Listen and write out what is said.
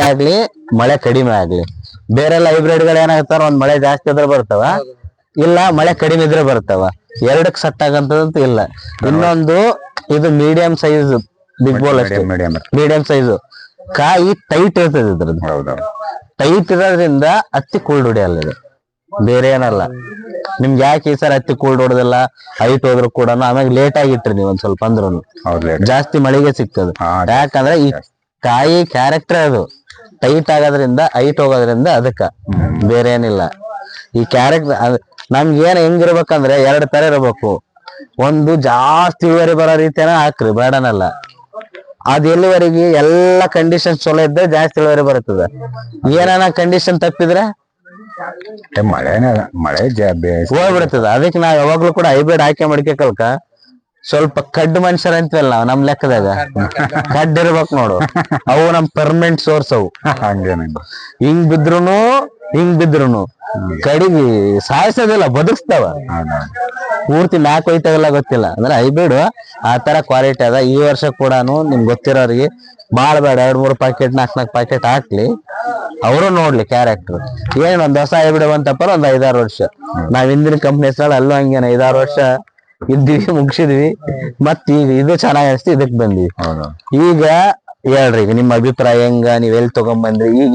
ಆಗ್ಲಿ ಮಳೆ ಕಡಿಮೆ ಆಗ್ಲಿ. ಬೇರೆಲ್ಲ ಹೈಬ್ರಿಡ್ ಗಳು ಏನಾಗ್ತಾರ, ಒಂದ್ ಮಳೆ ಜಾಸ್ತಿ ಇದ್ರೆ ಬರ್ತಾವ, ಇಲ್ಲ ಮಳೆ ಕಡಿಮೆ ಇದ್ರೆ ಬರ್ತಾವ. ಎರಡಕ್ ಸೆಟ್ ಆಗಂತದಂತೂ ಇಲ್ಲ. ಇನ್ನೊಂದು ಇದು ಮೀಡಿಯಂ ಸೈಜ್ ಬಿಗ್ ಬೋಲ್ ಅಷ್ಟೇ, ಮೀಡಿಯಂ ಸೈಜ್. ಕಾಯಿ ಟೈಟ್ ಇರ್ತದೆ ಇದ್ರದ್ದು, ಟೈಟ್ ಇರೋದ್ರಿಂದ ಹತ್ತಿ ಕೂಲ್ಡ್ ಹೊಡಿಯಲ್ಲ ಇದು, ಬೇರೆ ಏನಲ್ಲ. ನಿಮ್ಗೆ ಯಾಕೆ ಈ ಸರ್ ಹತ್ತಿ ಕೂಲ್ಡ್ ಹೊಡೆದಿಲ್ಲ, ಹೈಟ್ ಹೋದ್ರು ಕೂಡ ಆಮೇಲೆ ಲೇಟ್ ಆಗಿಟ್ರಿ ನೀವು ಒಂದ್ ಸ್ವಲ್ಪ ಅಂದ್ರೂ ಜಾಸ್ತಿ ಮಳೆಗೆ ಸಿಗ್ತದೆ. ಯಾಕಂದ್ರೆ ಈ ಕಾಯಿ ಕ್ಯಾರೆಕ್ಟರ್ ಅದು ಟೈಟ್ ಆಗೋದ್ರಿಂದ, ಹೈಟ್ ಹೋಗೋದ್ರಿಂದ, ಅದಕ್ಕ ಬೇರೆ ಏನಿಲ್ಲ. ಈ ಕ್ಯಾರೆಕ್ಟರ್ ನಮ್ಗೆ ಏನ್ ಹೆಂಗಿರ್ಬೇಕಂದ್ರೆ ಎರಡ್ ತರ ಇರ್ಬೇಕು. ಒಂದು ಜಾಸ್ತಿ ಇಳುವರಿ ಬರೋ ರೀತಿನ ಹಾಕ್ರಿ, ಬೇಡನಲ್ಲ. ಅದ್ ಎಲ್ಲಿವರೆಗೆ ಎಲ್ಲಾ ಕಂಡೀಷನ್ ಚಲೋ ಇದ್ರೆ ಜಾಸ್ತಿ ಇಳುವರಿ ಬರ್ತದೆ. ಏನಾನ ಕಂಡೀಷನ್ ತಪ್ಪಿದ್ರೆ ಮಳೆ ಹೋಗ್ಬಿಡ್ತದ. ಅದಕ್ಕೆ ನಾವ್ ಯಾವಾಗ್ಲೂ ಕೂಡ ಹೈಬ್ರಿಡ್ ಆಯ್ಕೆ ಮಾಡ್ಕಲ್ಕ ಸ್ವಲ್ಪ ಕಡ್ಡು ಮನುಷ್ಯರ ಅಂತೀವಲ್ಲ ನಾವು, ನಮ್ ಲೆಕ್ಕದಾಗ ಕಡ್ಡು ಇರ್ಬೇಕು ನೋಡು. ಅವು ನಮ್ ಪರ್ಮನೆಂಟ್ ಸೋರ್ಸ್ ಅವು. ಹಿಂಗ್ ಬಿದ್ರುನು ಕಡಿಗೆ ಸಾಯಿಸೋದಿಲ್ಲ, ಬದುಕ್ಸ್ತಾವ. ಪೂರ್ತಿ ಮ್ಯಾಕ್ ಹೋಯ್ತಾವಲ್ಲ ಗೊತ್ತಿಲ್ಲ. ಅಂದ್ರೆ ಹೈಬ್ರಿಡ್ ಆ ತರ ಕ್ವಾಲಿಟಿ ಅದ. ಈ ವರ್ಷ ಕೂಡ ನಿಮ್ಗೆ ಗೊತ್ತಿರೋರಿಗೆ ಬಾಳ್ ಬೇಡ, 2-3 ಪ್ಯಾಕೆಟ್ 4 ಪ್ಯಾಕೆಟ್ ಹಾಕ್ಲಿ, ಅವರು ನೋಡ್ಲಿ ಕ್ಯಾರೆಕ್ಟರ್. ಏನ್ ಒಂದ್ ಹೊಸ ಹೈಬ್ರಿಡ್ ಬಂತಪ್ಪ ಒಂದ್ 5-6 ವರ್ಷ. ನಾವ್ ಹಿಂದಿನ ಕಂಪ್ನಿ ಹೆಸರು ಅಲ್ಲೂ ಹಂಗೇನ 5-6 ವರ್ಷ ಇದ್ವಿ, ಮುಗಿಸಿದ್ವಿ. ಮತ್ ಈಗ ಇದು ಚೆನ್ನಾಗಿ ಅನಿಸ್ತು, ಇದಕ್ ಬಂದ್ವಿ. ಈಗ ಹೇಳ್ರಿ, ಈಗ ನಿಮ್ಮ ಅಭಿಪ್ರಾಯ ಹೆಂಗ, ನೀವ್ ಎಲ್ಲಿ ತಗೊಂಡ್ ಬಂದ್ರಿ? ಈಗ